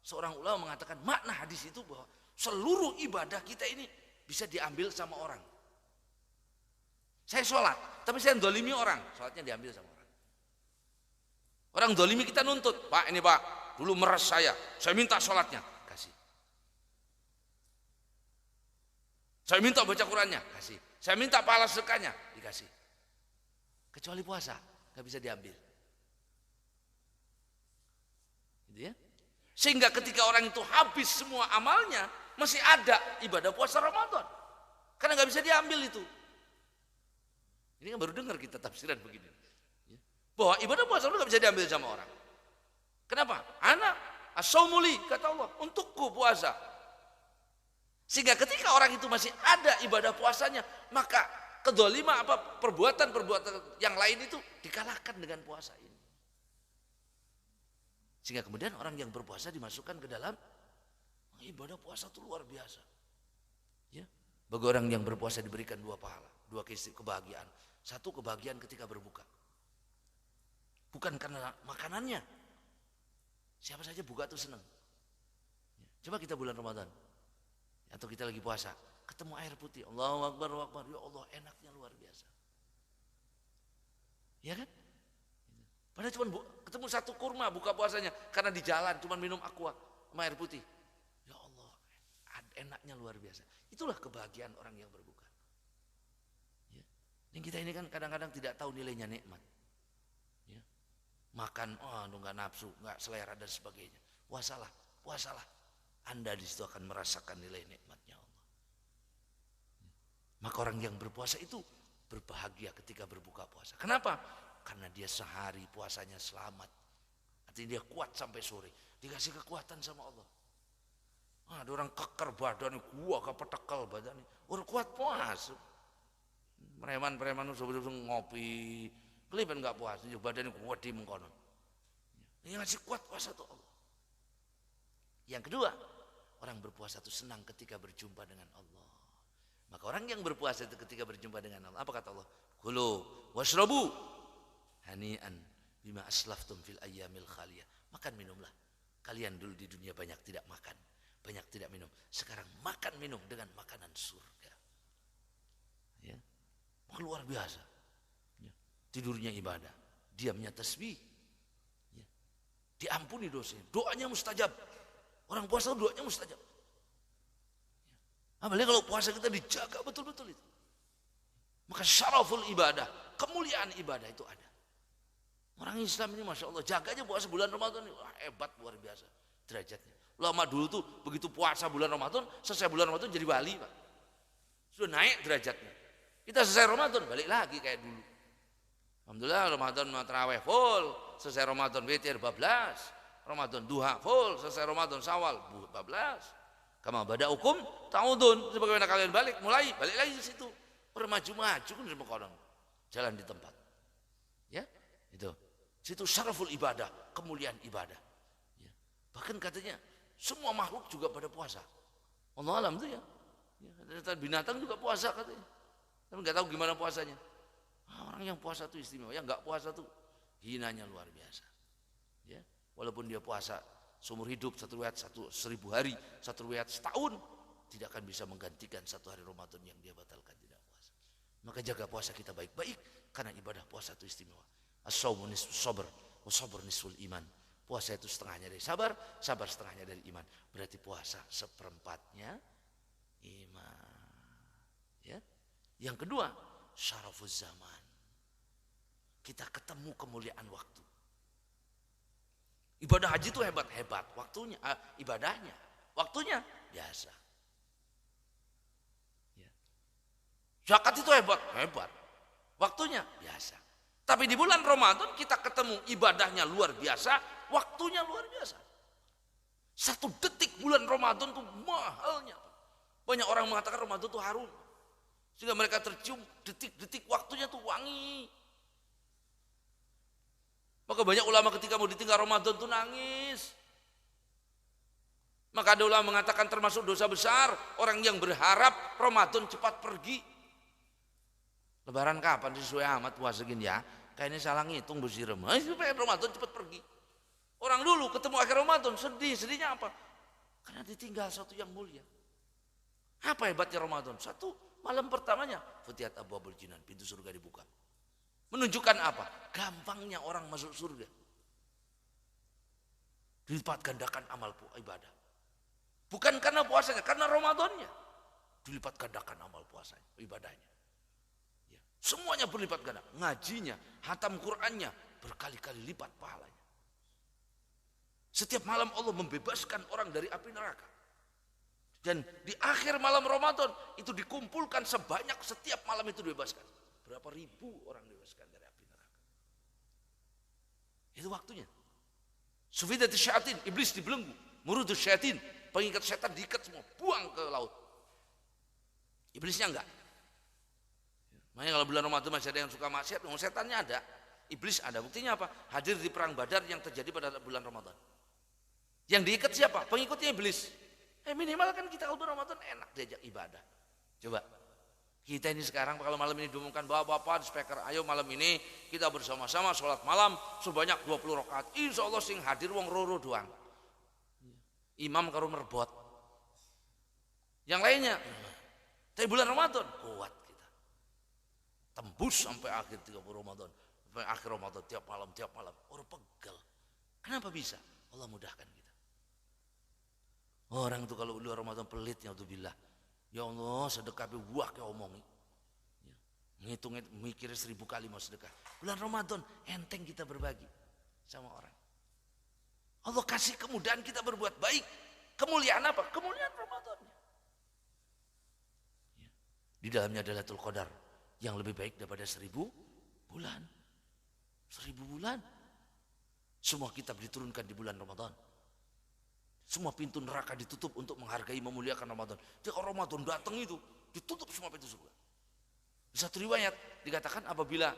S1: seorang ulama mengatakan makna hadis itu bahwa seluruh ibadah kita ini bisa diambil sama orang. Saya sholat, tapi saya dolimi orang, sholatnya diambil sama orang. Orang dolimi kita nuntut, Pak ini Pak, dulu meres saya minta sholatnya, kasih. Saya minta baca Qurannya, kasih. Saya minta pahala sedekahnya, dikasih. Kecuali puasa, nggak bisa diambil. Gitu ya. Sehingga ketika orang itu habis semua amalnya, masih ada ibadah puasa Ramadan. Karena nggak bisa diambil itu. Ini kan baru dengar kita tafsiran begini. Bahwa ibadah puasa itu nggak bisa diambil sama orang. Kenapa? Anak as-saumuli kata Allah, untukku puasa. Sehingga ketika orang itu masih ada ibadah puasanya, maka kedoliman perbuatan yang lain itu dikalahkan dengan puasa ini. Sehingga kemudian orang yang berpuasa dimasukkan ke dalam ibadah puasa itu luar biasa. Ya. Bagi orang yang berpuasa diberikan dua pahala, dua kebahagiaan. Satu kebahagiaan ketika berbuka. Bukan karena makanannya. Siapa saja buka itu senang. Ya. Coba kita bulan Ramadan. Atau kita lagi puasa. Ketemu air putih. Allahu Akbar, Allahu Akbar. Ya Allah enaknya luar biasa. Ya kan? Padahal cuma ketemu satu kurma buka puasanya. Karena di jalan cuma minum aqua sama air putih. Ya Allah enaknya luar biasa. Itulah kebahagiaan orang yang berbuka. Ya. Dan kita ini kan kadang-kadang tidak tahu nilainya nikmat. Ya. Makan, nggak nafsu, nggak selera dan sebagainya. Puasalah. Anda di situ akan merasakan nilai nikmatnya Allah. Ya. Maka orang yang berpuasa itu berbahagia ketika berbuka puasa. Kenapa? Karena dia sehari puasanya selamat. Artinya dia kuat sampai sore. Dikasih kekuatan sama Allah. Ada orang keker badannya, gua kepetekal badannya. Orang kuat puasa. Preman-preman itu ngopi, kelipan nggak puasa, badannya kuat di mengkonon. Yang ngasih kuat puasa itu Allah. Yang kedua, orang berpuasa itu senang ketika berjumpa dengan Allah. Maka orang yang berpuasa itu ketika berjumpa dengan Allah, apa kata Allah? Kulu washrabu hani'an bima aslaftum fil ayyamil khaliyah. Makan minumlah. Kalian dulu di dunia banyak tidak makan, banyak tidak minum. Sekarang makan minum dengan makanan surga. Ya. Luar biasa. Ya. Tidurnya ibadah, diamnya tasbih. Ya. Diampuni dosanya, doanya mustajab. Orang puasa doanya mustajab. Ya. Apalagi kalau puasa kita dijaga betul-betul itu. Maka syaraful ibadah, kemuliaan ibadah itu ada. Orang Islam ini Masya Allah, jaganya puasa bulan Ramadan, hebat luar biasa derajatnya. Lama dulu tuh begitu puasa bulan Ramadan, selesai bulan Ramadan jadi wali Pak. Sudah naik derajatnya. Kita selesai Ramadan balik lagi kayak dulu. Alhamdulillah Ramadan tarawih full, selesai Ramadan witir 14, Ramadan duha full, selesai Ramadan Syawal 14. Kama bada'ukum ta'udun, sebagaimana kalian mulai balik lagi ke situ. Bermaju-maju kan sama konon. Jalan di tempat. Ya, itu. Situ syaraful ibadah, kemuliaan ibadah. Ya. Bahkan katanya semua makhluk juga pada puasa. Allah alam itu ya. Ya, binatang juga puasa katanya. Tapi nggak tahu gimana puasanya. Orang yang puasa itu istimewa, yang nggak puasa tuh hinanya luar biasa. Ya. Walaupun dia puasa seumur hidup, satu riwayat 1000 hari, satu riwayat setahun, tidak akan bisa menggantikan satu hari Ramadan yang dia batalkan tidak puasa. Maka jaga puasa kita baik-baik, karena ibadah puasa itu istimewa. As-shaumu nisfu sabr, wa sabr nisful iman. Puasa itu setengahnya dari sabar, sabar setengahnya dari iman. Berarti puasa seperempatnya iman. Ya. Yang kedua, syarafuz zaman. Kita ketemu kemuliaan waktu. Ibadah haji itu hebat-hebat, waktunya, ibadahnya, waktunya biasa. Ya. Zakat itu hebat, waktunya biasa. Tapi di bulan Ramadan kita ketemu ibadahnya luar biasa, waktunya luar biasa. 1 detik bulan Ramadan itu mahalnya. Banyak orang mengatakan Ramadan itu harum, sehingga mereka tercium detik-detik waktunya itu wangi. Maka banyak ulama ketika mau ditinggal Ramadan itu nangis. Maka ada ulama mengatakan termasuk dosa besar orang yang berharap Ramadan cepat pergi. Lebaran kapan sesuai amat puasa gini ya? Kayaknya salah ngitung bersirem. Supaya Ramadan cepat pergi. Orang dulu ketemu akhir Ramadan sedih. Sedihnya apa? Karena ditinggal sesuatu yang mulia. Apa hebatnya Ramadan? Satu, malam pertamanya Futihat Abwabul Jinan, pintu surga dibuka. Menunjukkan apa? Gampangnya orang masuk surga. Dilipat gandakan amal ibadah. Bukan karena puasanya, karena Ramadannya. Dilipat gandakan amal puasanya, ibadahnya. Ya. Semuanya berlipat ganda. Ngajinya, hatam Qur'annya, berkali-kali lipat pahalanya. Setiap malam Allah membebaskan orang dari api neraka. Dan di akhir malam Ramadan itu dikumpulkan sebanyak setiap malam itu dibebaskan. Berapa ribu orang dibebaskan dari api neraka. Itu waktunya. Sufidatus syayatin, iblis dibelenggu. Murudus syayatin, pengikat setan diikat semua, buang ke laut. Iblisnya enggak. Makanya kalau bulan Ramadan masih ada yang suka maksiat, setannya ada, iblis ada. Buktinya apa? Hadir di perang Badar yang terjadi pada bulan Ramadan. Yang diikat siapa? Pengikutnya iblis. Minimal kan kita kalau bulan Ramadan enak diajak ibadah. Coba. Kita ini sekarang kalau malam ini diumumkan bapak-bapak di speaker, ayo malam ini kita bersama-sama sholat malam sebanyak 20 rakaat. Insya Allah sing hadir wong roro doang. Imam karo merbot. Yang lainnya, tapi bulan Ramadan kuat kita. Tembus sampai akhir 30 Ramadan. Sampai akhir Ramadan tiap malam. Orang pegel. Kenapa bisa? Allah mudahkan kita. Orang itu kalau bulan Ramadan pelitnya tuh billah. Ya Allah, sedekah buah ke omongi. Ya. Ngitung mikir 1000 kali mau sedekah. Bulan Ramadan enteng kita berbagi sama orang. Allah kasih kemudahan kita berbuat baik. Kemuliaan apa? Kemuliaan Ramadannya. Ya. Di dalamnya adalah Lailatul Qadar yang lebih baik daripada 1000 bulan. 1000 bulan. Semua kitab diturunkan di bulan Ramadan. Semua pintu neraka ditutup untuk menghargai, memuliakan Ramadan. Jadi kalau Ramadan datang itu, ditutup semua pintu surga. Di satu riwayat dikatakan apabila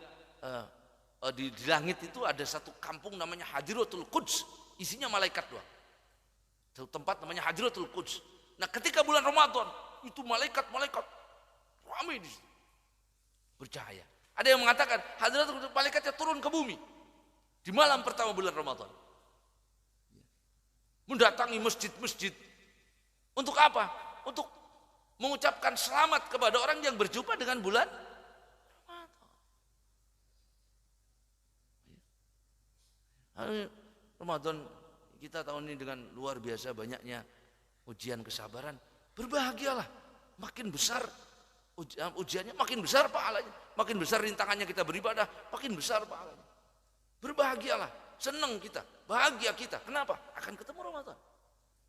S1: di langit itu ada satu kampung namanya Hadiratul Quds, isinya malaikat doang. Satu tempat namanya Hadiratul Quds. Nah ketika bulan Ramadan, itu malaikat-malaikat ramai di situ. Bercahaya. Ada yang mengatakan Hadiratul Quds malaikatnya turun ke bumi di malam pertama bulan Ramadan. Mendatangi masjid-masjid. Untuk apa? Untuk mengucapkan selamat kepada orang yang berjumpa dengan bulan Ramadan. Ramadan kita tahun ini dengan luar biasa banyaknya ujian kesabaran. Berbahagialah. Makin besar ujiannya, makin besar pahalanya. Makin besar rintangannya kita beribadah, makin besar pahalanya. Berbahagialah. Senang kita, bahagia kita. Kenapa? Akan ketemu Ramadan.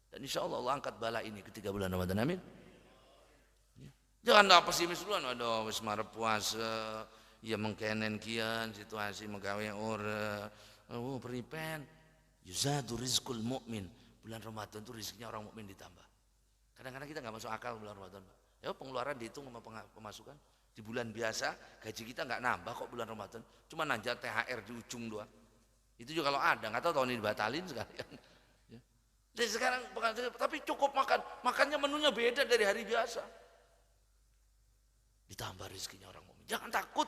S1: Dan insya Allah Allah angkat bala ini ketika bulan Ramadan. Amin. Jangan pesimis duluan. Aduh, wis marep puasa, ya mengkenen kian situasi megawe ora. Oh, peripen. Yuzadu rizqul mu'min. Bulan Ramadan itu rizkinya orang mukmin ditambah. Kadang-kadang kita nggak masuk akal bulan Ramadan. Ya pengeluaran dihitung sama pemasukan. Di bulan biasa gaji kita nggak nambah kok bulan Ramadan. Cuma nanjat THR di ujung doang. Itu juga kalau ada, nggak tahu tahun ini dibatalin sekalian. Ya. Jadi sekarang tapi cukup makannya menunya beda dari hari biasa. Ditambah rezekinya orang mukmin. Jangan takut.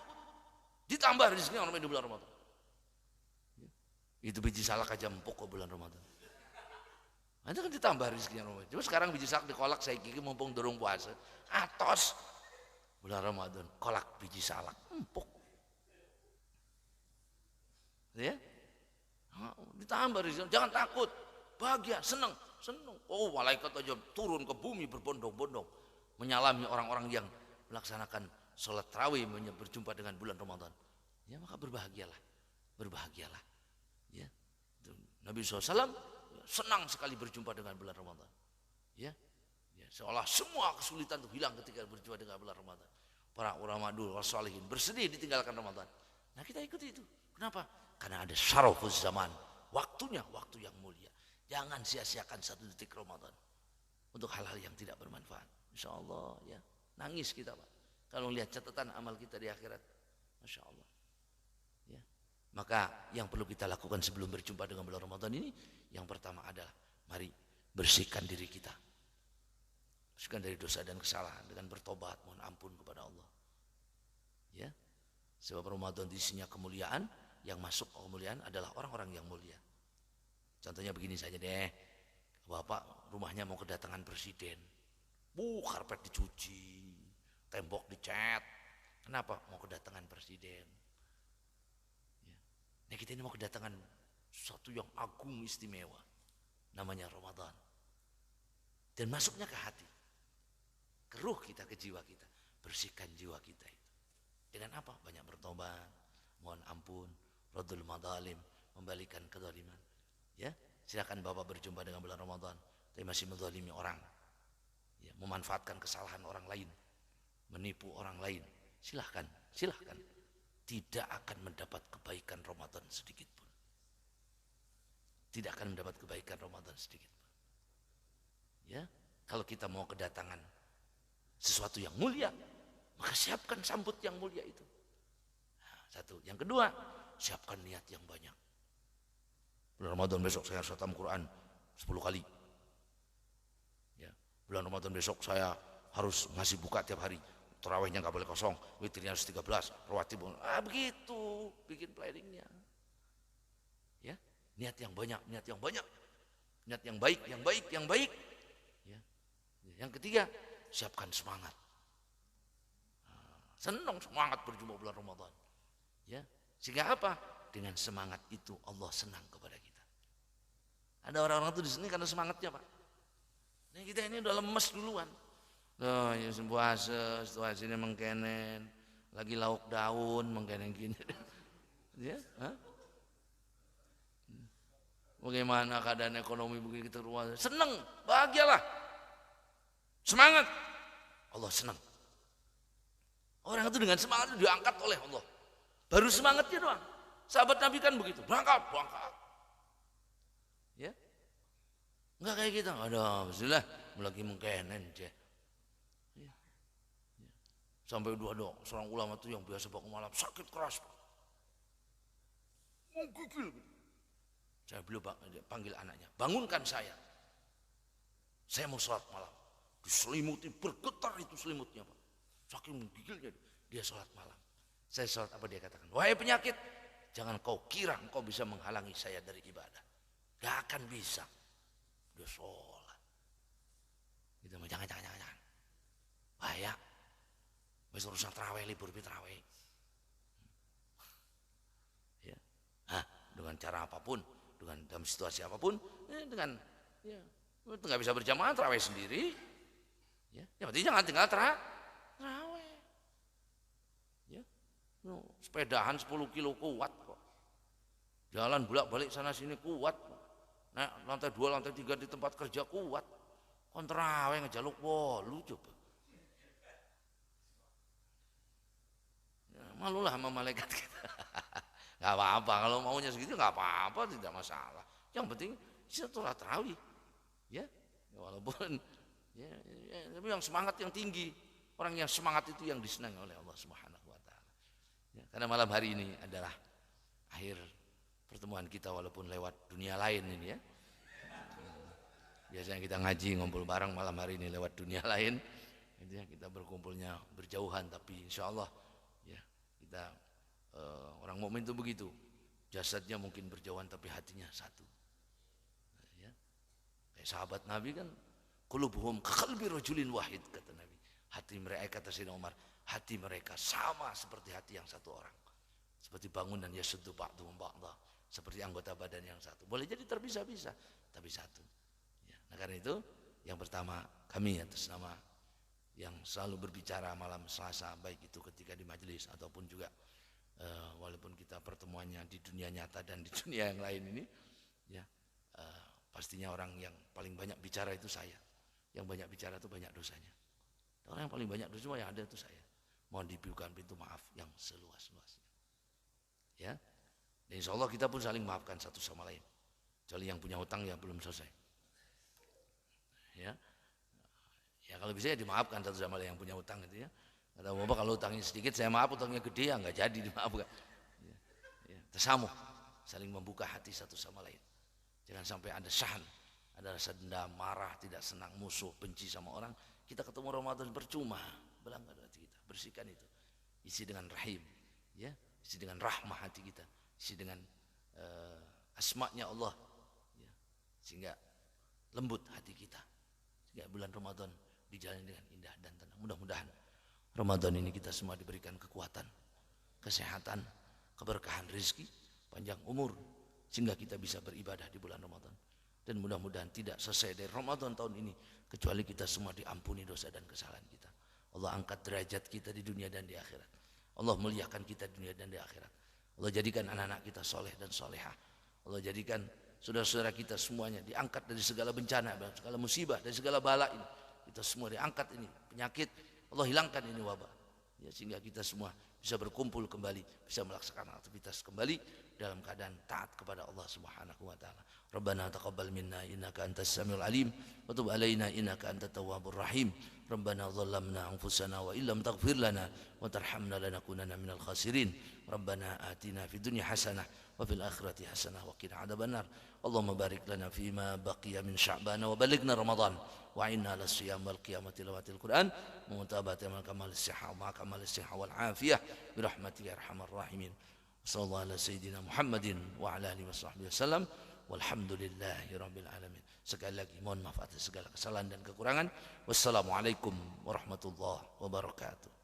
S1: Ditambah rezekinya orang mukmin di bulan Ramadan. Ya. Itu biji salak aja empuk kok bulan Ramadan. Nanti kan ditambah rezekinya Ramadan. Cuma sekarang biji salak dikolak saya gigi mumpung durung puasa. Atos bulan Ramadan kolak biji salak empuk. Ya. Ditambah rezekinya, jangan takut. Bahagia, senang. Oh, malaikat aja turun ke bumi berbondong-bondong menyalami orang-orang yang melaksanakan sholat tarawih berjumpa dengan bulan Ramadan. Ya, maka berbahagialah. Ya. Nabi SAW senang sekali berjumpa dengan bulan Ramadan. Ya. Seolah semua kesulitan itu hilang ketika berjumpa dengan bulan Ramadan. Para ulama dulu, wassalihin bersedih ditinggalkan Ramadan. Nah, kita ikuti itu. Kenapa? Karena ada syarafuz zaman. Waktunya waktu yang mulia. Jangan sia-siakan 1 detik Ramadan untuk hal-hal yang tidak bermanfaat. Insya Allah ya, nangis kita Pak kalau lihat catatan amal kita di akhirat. Masya Allah ya. Maka yang perlu kita lakukan sebelum berjumpa dengan bulan Ramadan ini, yang pertama adalah mari bersihkan diri kita, bersihkan dari dosa dan kesalahan dengan bertobat, mohon ampun kepada Allah ya. Sebab Ramadan isinya kemuliaan, yang masuk kemuliaan adalah orang-orang yang mulia. Contohnya begini saja deh, Bapak rumahnya mau kedatangan presiden, karpet dicuci, tembok dicat. Kenapa? Mau kedatangan presiden. Ya. Nah, kita ini mau kedatangan sesuatu yang agung istimewa, namanya Ramadan. Dan masuknya ke hati, ke ruh kita, ke jiwa kita. Bersihkan jiwa kita itu. Dengan apa? Banyak bertobat, mohon ampun, radul madzalim, membalikan kezaliman. Ya, silakan Bapak berjumpa dengan bulan Ramadan tapi masih menzalimi orang. Ya, memanfaatkan kesalahan orang lain, menipu orang lain. Silahkan. Tidak akan mendapat kebaikan Ramadan sedikit pun. Tidak akan mendapat kebaikan Ramadan sedikit pun. Ya, kalau kita mau kedatangan sesuatu yang mulia, maka siapkan sambut yang mulia itu. Nah, satu. Yang kedua, siapkan niat yang banyak. Bulan Ramadan besok saya khatam Quran 10 kali. Ya, bulan Ramadan besok saya harus ngasih buka tiap hari. Tarawihnya nggak boleh kosong, witirnya harus 13, rawatib. Begitu bikin planningnya. Ya, niat yang banyak. Niat yang baik. Ya. Yang ketiga, siapkan semangat. Senang semangat berjumpa bulan Ramadan. Ya, sehingga apa? Dengan semangat itu Allah senang kepada kita. Ada orang-orang itu di sini karena semangatnya Pak. Nah, kita ini udah lemes duluan. Loh, ya puasa, situasinya mengkenen, lagi lauk daun mengkenen gini. Ya, bagaimana keadaan ekonomi begitu kita ruas? Senang, bahagialah. Semangat. Allah senang. Orang itu dengan semangat itu diangkat oleh Allah. Baru semangatnya doang. Sahabat Nabi kan begitu, berangkat. Ya, enggak kayak kita, ada bismillah, lagi mengkenen aja. Ya. Sampai dua seorang ulama itu yang biasa bangun malam sakit keras, menggigil. Saya belum panggil anaknya, bangunkan saya mau sholat malam. Diselimuti, bergetar itu selimutnya Pak, saking menggigilnya dia sholat malam. Saya sholat apa dia katakan, wahai penyakit, jangan kau kira kau bisa menghalangi saya dari ibadah. Gak akan bisa. Dia sholat. Kita mau jangan. Bahaya. Besok urusan terawih, libur terawih. Ya. Dengan cara apapun, dengan dalam situasi apapun, dengan nggak bisa berjamaah terawih sendiri. Ya, yang penting jangan tinggal terawih. Ya. Sepedahan 10 kilo kuat kok. Jalan bolak-balik sana sini kuat. Nah, lantai 2, lantai 3 di tempat kerja kuat. Kontraweh ngejaluk wolu coba. Ya, malulah sama malaikat kita. Gak apa-apa, kalau maunya segitu gak apa-apa, tidak masalah. Yang penting sholat tarawih. Ya, walaupun tapi yang semangat yang tinggi. Orang yang semangat itu yang disenangi oleh Allah Subhanahu wa taala. Ya, karena malam hari ini adalah akhir pertemuan kita walaupun lewat dunia lain ini ya. Biasanya kita ngaji ngumpul bareng, malam hari ini lewat dunia lain. Itu ya, kita berkumpulnya berjauhan tapi insya Allah ya kita orang mukmin itu begitu. Jasadnya mungkin berjauhan tapi hatinya satu. Ya. Kayak sahabat Nabi kan, qulubuhum kaqalbi rajulin wahid, kata Nabi. Hati mereka, kata Sayyidina Umar, hati mereka sama seperti hati yang satu orang. Seperti bangunan yasuddu ba'duhum ba'dha, seperti anggota badan yang satu. Boleh jadi terpisah-pisah, tapi satu. Ya. Nah karena itu, yang pertama kami atas nama yang selalu berbicara malam Selasa, baik itu ketika di majelis ataupun juga walaupun kita pertemuannya di dunia nyata dan di dunia yang lain ini, ya pastinya orang yang paling banyak bicara itu saya. Yang banyak bicara itu banyak dosanya. Orang yang paling banyak dosa yang ada itu saya. Mohon dibukakan pintu maaf yang seluas-luasnya. Ya, dan insya Allah kita pun saling maafkan satu sama lain. Kecuali yang punya hutang ya belum selesai. Ya, ya kalau bisa ya dimaafkan satu sama lain yang punya hutang gitu ya. Kata Bapak kalau hutangnya sedikit saya maaf, hutangnya gede ya nggak jadi dimaafkan. Ya, tersamuh, saling membuka hati satu sama lain. Jangan sampai ada syahan, ada rasa dendam, marah, tidak senang, musuh, benci sama orang. Kita ketemu Ramadan percuma, belangkan hati kita, bersihkan itu. Isi dengan rahim, ya, isi dengan rahmah hati kita, isi dengan asma-Nya Allah, ya, sehingga lembut hati kita. Sehingga bulan Ramadan dijalani dengan indah dan tenang. Mudah-mudahan Ramadan ini kita semua diberikan kekuatan, kesehatan, keberkahan rezeki, panjang umur, sehingga kita bisa beribadah di bulan Ramadan. Dan mudah-mudahan tidak selesai dari Ramadan tahun ini kecuali kita semua diampuni dosa dan kesalahan kita. Allah angkat derajat kita di dunia dan di akhirat. Allah muliakan kita di dunia dan di akhirat. Allah jadikan anak-anak kita soleh dan solehah. Allah jadikan saudara-saudara kita semuanya diangkat dari segala bencana, segala musibah, dari segala bala ini. Kita semua diangkat ini penyakit, Allah hilangkan ini wabah. Ya, sehingga kita semua bisa berkumpul kembali, bisa melaksanakan aktivitas kembali dalam keadaan taat kepada Allah Subhanahu wa taala. Rabbana taqabbal minna innaka antas samiul alim wa tub alaina innaka antat tawwabur rahim. Rabbana dhallamna anfusana wa illam taghfir lana wa tarhamna lanakunanna minal khasirin. Rabbana atina fid dunya hasanah wa fil akhirati hasanah wa qina adzabannar. Allahumma barik lana fima baqiya min sya'ban wa balighna ramadan wa inna ala siyam wal qiyamati lawatil quran mutabati amal kamal sihha wa kamal sihha wal afiyah bi rahmatika ya arhamar rahimin. Sallallahu ala sayyidina Muhammadin wa ala alihi washabbihi wasallam walhamdulillahi rabbil alamin. Sekali lagi mohon maaf atas segala kesalahan dan kekurangan. Wassalamualaikum warahmatullahi wabarakatuh.